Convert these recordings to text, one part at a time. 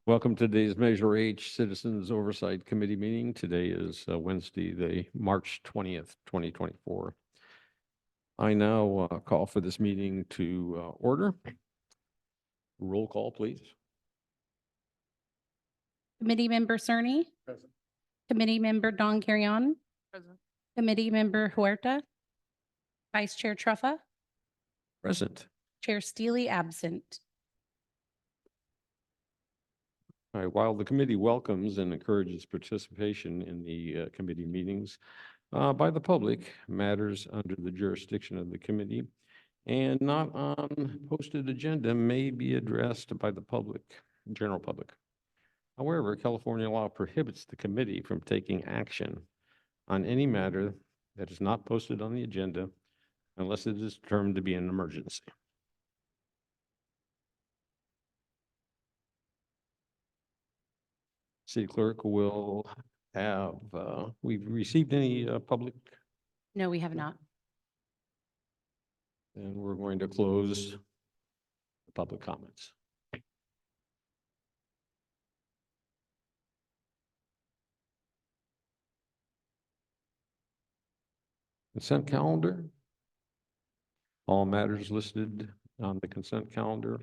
Welcome to today's Measure H Citizens Oversight Committee meeting. Today is Wednesday, the March 20th, 2024. I now call for this meeting to order. Roll call, please. Committee Member Cerny. Present. Committee Member Don Carrion. Present. Committee Member Huerta. Vice Chair Truffa. Present. Chair Steely absent. All right, while the committee welcomes and encourages participation in the committee meetings by the public, matters under the jurisdiction of the committee and not on posted agenda may be addressed by the public, general public. However, California law prohibits the committee from taking action on any matter that is not posted on the agenda unless it is determined to be an emergency. City clerk will have, we've received any public, No, we have not. and we're going to close the public comments. Consent calendar. All matters listed on the consent calendar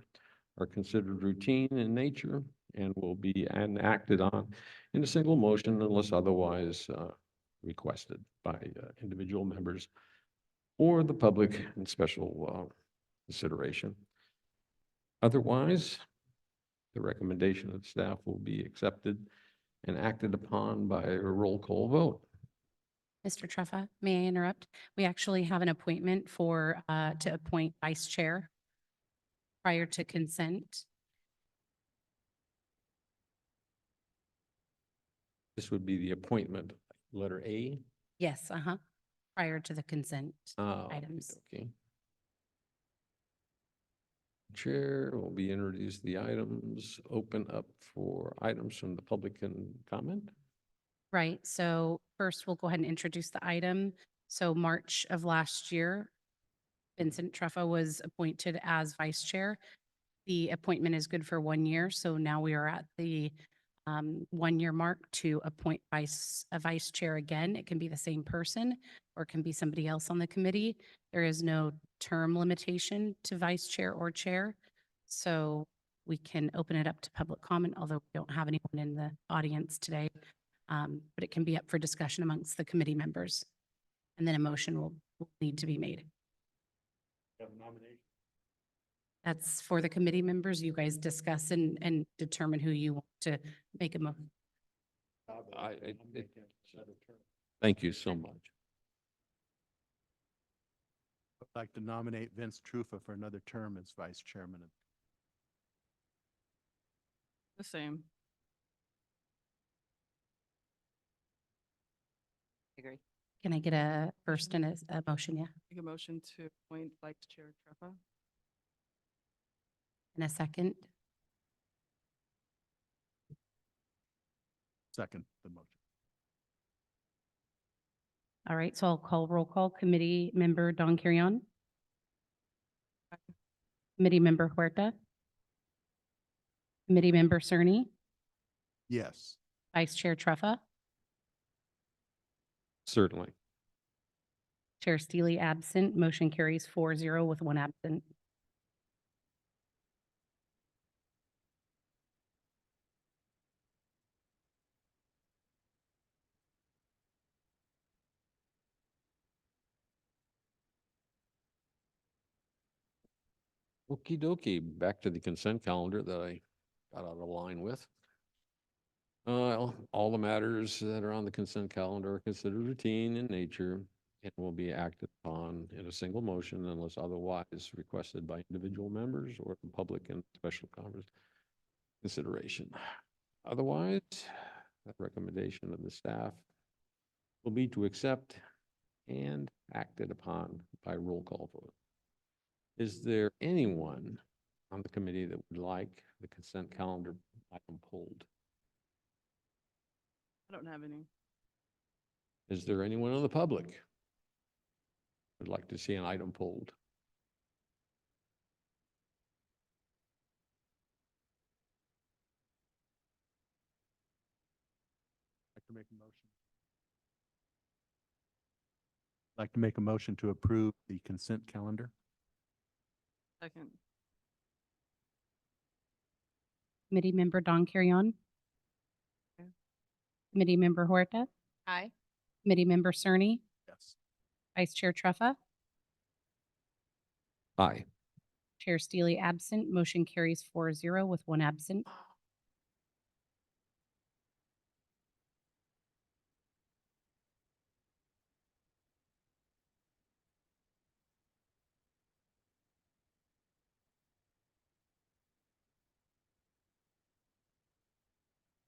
are considered routine in nature and will be enacted on in a single motion unless otherwise requested by individual members or the public in special consideration. Otherwise, the recommendation of staff will be accepted and acted upon by a roll call vote. Mr. Truffa, may I interrupt? We actually have an appointment for, to appoint Vice Chair prior to consent. This would be the appointment, letter A. Yes, prior to the consent Oh, items. okay. Chair will be introduced the items, open up for items from the public and comment. Right, so first we'll go ahead and introduce the item. So March of last year, Vincent Truffa was appointed as Vice Chair. The appointment is good for 1 year, so now we are at the 1 year mark to appoint a vice chair again. It can be the same person or it can be somebody else on the committee. There is no term limitation to vice chair or chair. So we can open it up to public comment, although we don't have anyone in the audience today. But it can be up for discussion amongst the committee members. And then a motion will need to be made. That's for the committee members. You guys discuss and determine who you want to make a motion. Thank you so much. I'd like to nominate Vince Truffa for another term as vice chairman. The same. Agree. Can I get a first and a motion? Yeah. Make a motion to appoint Vice Chair Truffa. And a second. Second the motion. All right. So I'll call roll call. Committee member Don Carrion. Committee member Huerta. Committee member Cerny. Yes. Vice Chair Truffa. Certainly. Chair Steely absent. Motion carries 4-0 with 1 absent. Okie dokie, back to the consent calendar that I got out of line with. All the matters that are on the consent calendar are considered routine in nature and will be acted upon in a single motion unless otherwise requested by individual members or the public in special consideration. Otherwise, the recommendation of the staff will be to accept and acted upon by roll call vote. Is there anyone on the committee that would like the consent calendar item pulled? I don't have any. Is there anyone in the public who would like to see an item pulled? to make a motion. I'd like to make a motion to approve the consent calendar. Second. Committee Member Don Carrion. Okay. Committee Member Huerta. Aye. Committee Member Cerny. Yes. Vice Chair Truffa. Aye. Chair Steely absent. Motion carries 4-0 with one absent.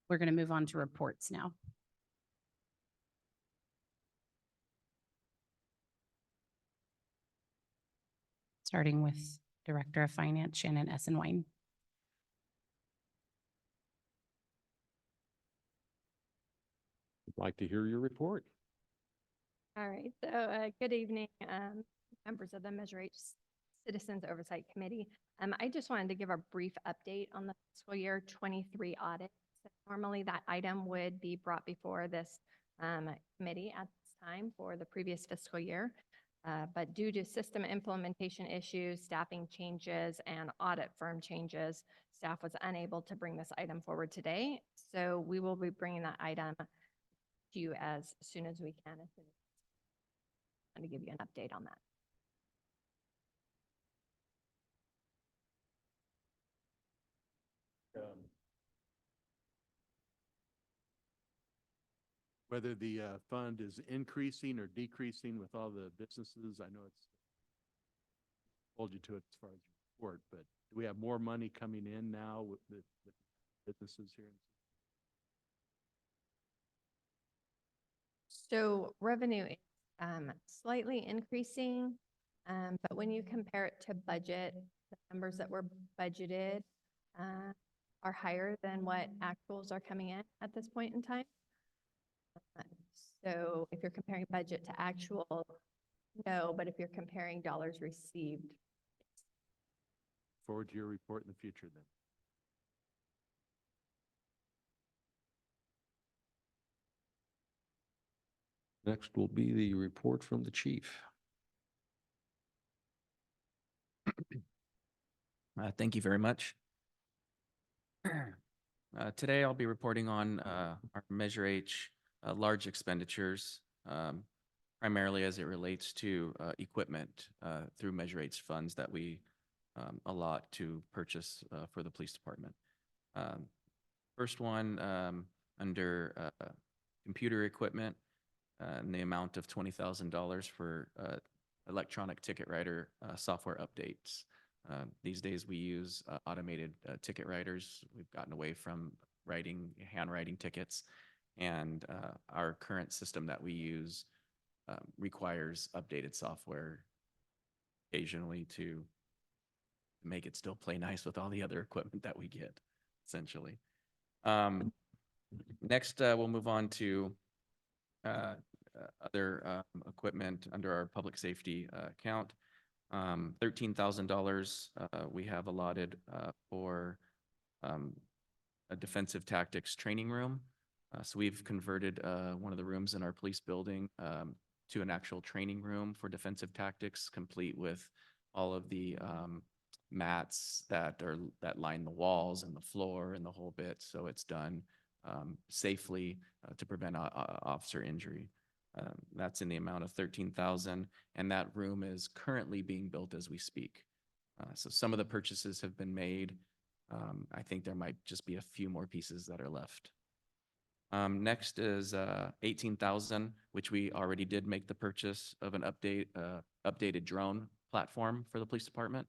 We're going to move on to reports now. Starting with Director of Finance, Shannon Essenwein. I'd like to hear your report. All right, so good evening, members of the Measure H Citizens Oversight Committee. I just wanted to give a brief update on the fiscal year 23 audit. So normally that item would be brought before this committee at this time for the previous fiscal year. But due to system implementation issues, staffing changes, and audit firm changes, staff was unable to bring this item forward today. So we will be bringing that item to you as soon as we can, as soon as to give you an update on that. Whether the fund is increasing or decreasing with all the businesses, I know it's hold you to it as far as your report, but do we have more money coming in now with the businesses here? So revenue is slightly increasing, but when you compare it to budget, the numbers that were budgeted are higher than what actuals are coming in at this point in time. So if you're comparing budget to actual, no, but if you're comparing dollars received, Forward to your report in the future then. Next will be the report from the chief. Thank you very much. Today, I'll be reporting on our Measure H large expenditures, primarily as it relates to equipment through Measure H funds that we allot to purchase for the police department. First one, under computer equipment, in the amount of $20,000 for electronic ticket writer software updates. These days we use automated ticket writers. We've gotten away from handwriting tickets, and our current system that we use requires updated software occasionally to make it still play nice with all the other equipment that we get, essentially. Next, we'll move on to other equipment under our public safety account. $13,000 we have allotted for a defensive tactics training room. So we've converted one of the rooms in our police building to an actual training room for defensive tactics, complete with all of the mats that line the walls and the floor and the whole bit. So it's done safely to prevent officer injury. That's in the amount of $13,000, and that room is currently being built as we speak. So some of the purchases have been made. I think there might just be a few more pieces that are left. Next is $18,000, which we already did make the purchase of an updated drone platform for the police department.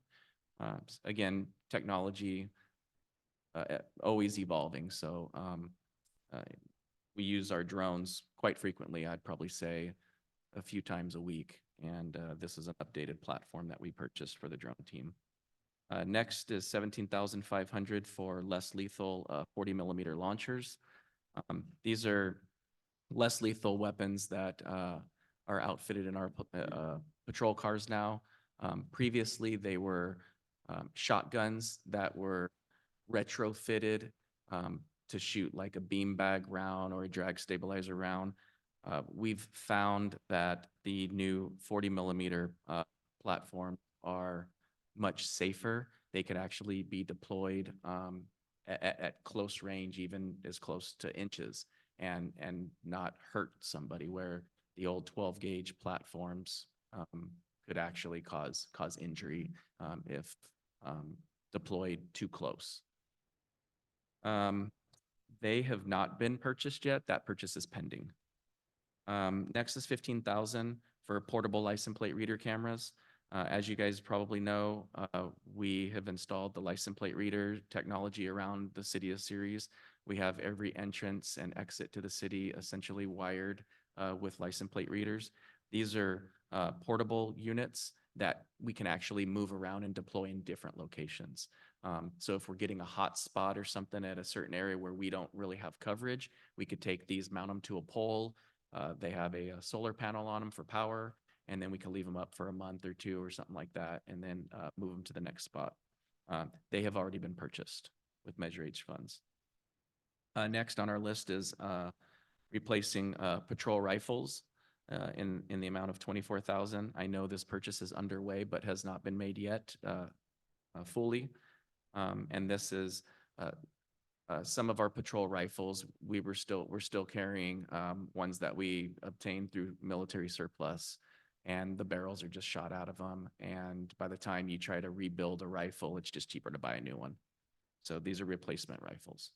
Again, technology always evolving, so we use our drones quite frequently. I'd probably say a few times a week, and this is an updated platform that we purchased for the drone team. Next is $17,500 for less lethal 40 millimeter launchers. These are less lethal weapons that are outfitted in our patrol cars now. Previously, they were shotguns that were retrofitted to shoot like a beanbag round or a drag stabilizer round. We've found that the new 40 millimeter platforms are much safer. They could actually be deployed at close range, even as close to inches, and not hurt somebody, where the old 12 gauge platforms could actually cause injury if deployed too close. They have not been purchased yet. That purchase is pending. Next is 15,000 for portable license plate reader cameras. As you guys probably know, we have installed the license plate reader technology around the city of Ceres. We have every entrance and exit to the city essentially wired with license plate readers. These are portable units that we can actually move around and deploy in different locations. So if we're getting a hot spot or something at a certain area where we don't really have coverage, we could take these, mount them to a pole. They have a solar panel on them for power, and then we can leave them up for a month or two or something like that, and then move them to the next spot. They have already been purchased with Measure H funds. Next on our list is replacing patrol rifles in the amount of 24,000. I know this purchase is underway, but has not been made yet fully. And this is some of our patrol rifles. We're still carrying ones that we obtained through military surplus, and the barrels are just shot out of them. And by the time you try to rebuild a rifle, it's just cheaper to buy a new one. So these are replacement rifles.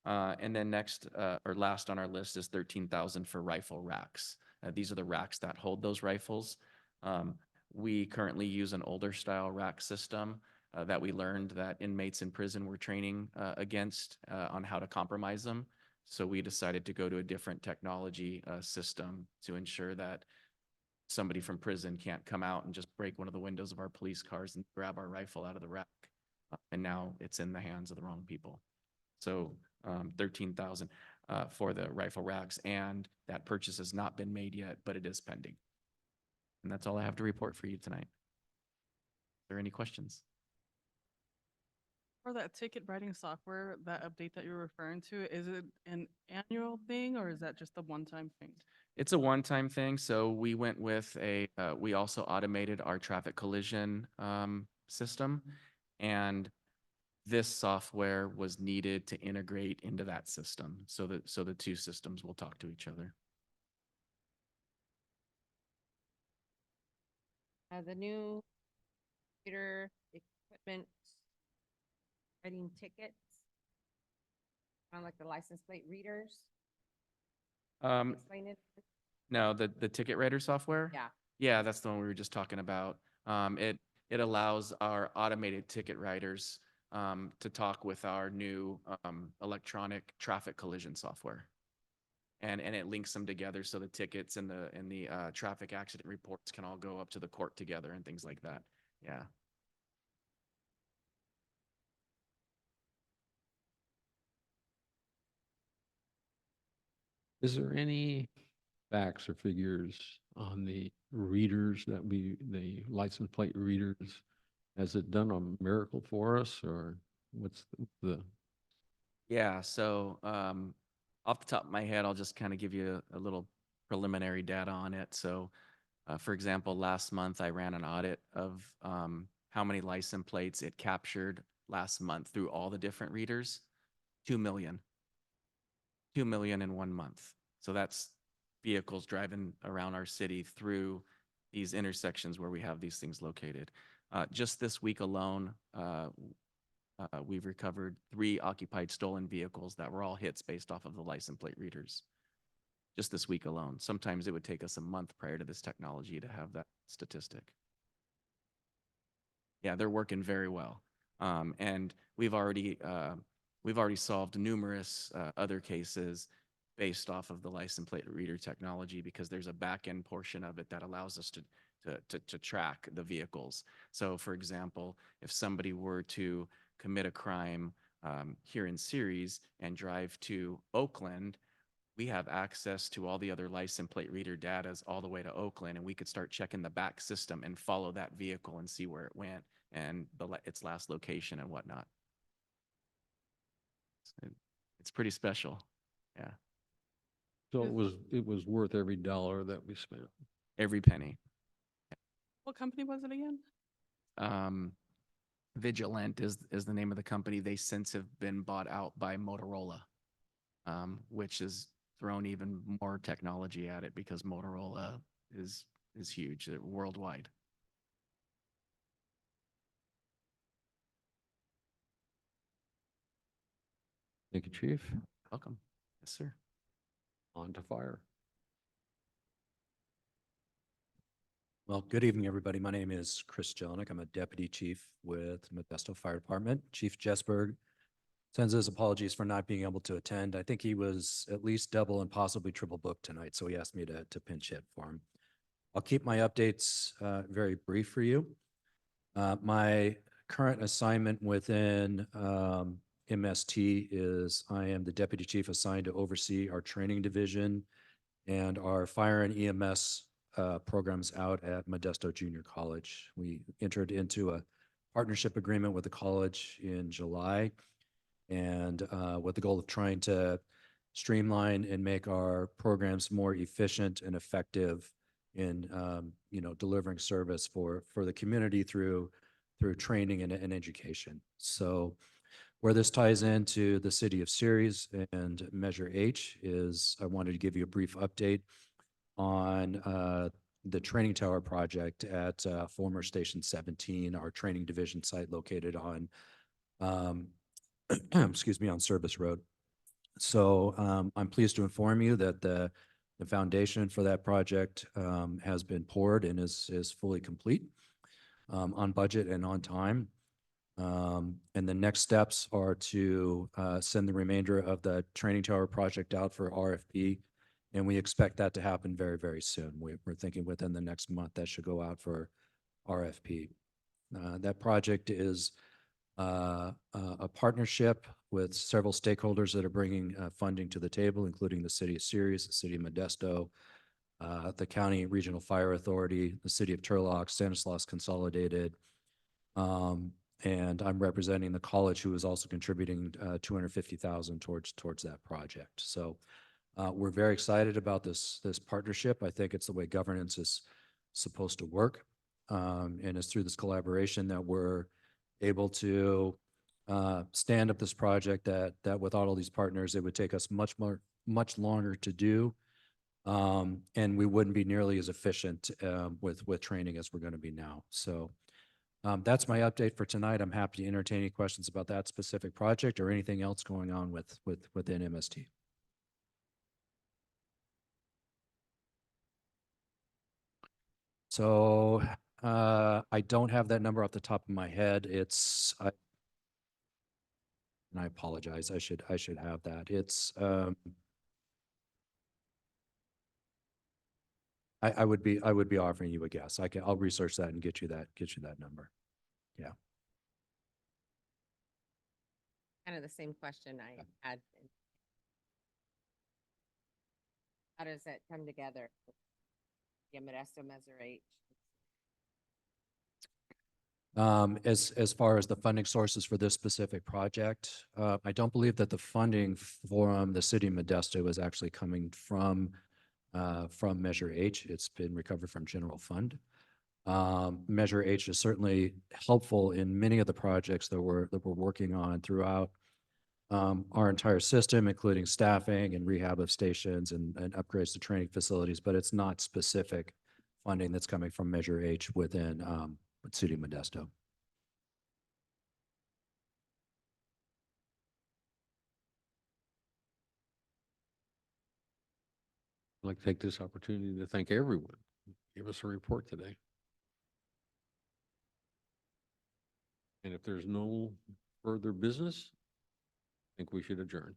And then next or last on our list is 13,000 for rifle racks. These are the racks that hold those rifles. We currently use an older style rack system that we learned that inmates in prison were training against on how to compromise them. So we decided to go to a different technology system to ensure that somebody from prison can't come out and just break one of the windows of our police cars and grab our rifle out of the rack. And now it's in the hands of the wrong people. So 13,000 for the rifle racks, and that purchase has not been made yet, but it is pending. And that's all I have to report for you tonight. Are there any questions? For that ticket writing software, that update that you're referring to, is it an annual thing or is that just a one-time thing? It's a one-time thing. So we went with we also automated our traffic collision system, and this software was needed to integrate into that system so that the two systems will talk to each other. The new computer equipment writing tickets, kind of like the license plate readers. Explain it. No, the ticket writer software? Yeah. Yeah, that's the one we were just talking about. It allows our automated ticket writers to talk with our new electronic traffic collision software. And it links them together so the tickets and the traffic accident reports can all go up to the court together and things like that. Yeah. Is there any facts or figures on the readers the license plate readers? Has it done a miracle for us, or what's the? Yeah, so off the top of my head, I'll just kind of give you a little preliminary data on it. So for example, last month I ran an audit of how many license plates it captured last month through all the different readers. 2 million. 2 million in 1 month. So that's vehicles driving around our city through these intersections where we have these things located. Just this week alone, we've recovered 3 occupied stolen vehicles that were all hits based off of the license plate readers. Just this week alone. Sometimes it would take us a month prior to this technology to have that statistic. Yeah, they're working very well. And we've already solved numerous other cases based off of the license plate reader technology, because there's a back end portion of it that allows us to track the vehicles. So for example, if somebody were to commit a crime here in Ceres and drive to Oakland, we have access to all the other license plate reader data all the way to Oakland, and we could start checking the back system and follow that vehicle and see where it went and its last location and whatnot. It's pretty special. Yeah, So it was worth every dollar that we spent. every penny. What company was it again? Um, Vigilant is the name of the company. They since have been bought out by Motorola, which has thrown even more technology at it because Motorola is huge worldwide. Thank you, Chief. Welcome. Yes, sir. On to fire. Well, good evening, everybody. My name is Chris Jelinek. I'm a deputy chief with Modesto Fire Department. Chief Jesberg sends his apologies for not being able to attend. I think he was at least double and possibly triple booked tonight, so he asked me to pinch hit for him. I'll keep my updates very brief for you. My current assignment within MST is I am the deputy chief assigned to oversee our training division and our fire and EMS programs out at Modesto Junior College. We entered into a partnership agreement with the college in July, and with the goal of trying to streamline and make our programs more efficient and effective in delivering service for the community through training and education. So where this ties into the city of Ceres and Measure H is I wanted to give you a brief update on the training tower project at former Station 17, our training division site located on, excuse me, on Service Road. So I'm pleased to inform you that the foundation for that project has been poured and is fully complete on budget and on time. And the next steps are to send the remainder of the training tower project out for RFP. And we expect that to happen very, very soon. We're thinking within the next month that should go out for RFP. That project is a partnership with several stakeholders that are bringing funding to the table, including the city of Ceres, the city of Modesto, the county regional fire authority, the city of Turlock, Stanislaus Consolidated, and I'm representing the college, who is also contributing $250,000 towards that project. So we're very excited about this partnership. I think it's the way governance is supposed to work, and it's through this collaboration that we're able to stand up this project that without all these partners, it would take us much longer to do, and we wouldn't be nearly as efficient with training as we're going to be now. So that's my update for tonight. I'm happy to entertain any questions about that specific project or anything else going on within MST. So I don't have that number off the top of my head. And I apologize. I should have that. It's I would be offering you a guess. I'll research that and get you that number. Yeah. Kind of the same question I had. How does that come together? Yeah, Modesto Measure H. As far as the funding sources for this specific project, I don't believe that the funding from the city of Modesto is actually coming from Measure H. It's been recovered from general fund. Measure H is certainly helpful in many of the projects that we're working on throughout our entire system, including staffing and rehab of stations and upgrades to training facilities, but it's not specific funding that's coming from Measure H within City of Modesto. I'd like to take this opportunity to thank everyone who gave us a report today. And if there's no further business, I think we should adjourn.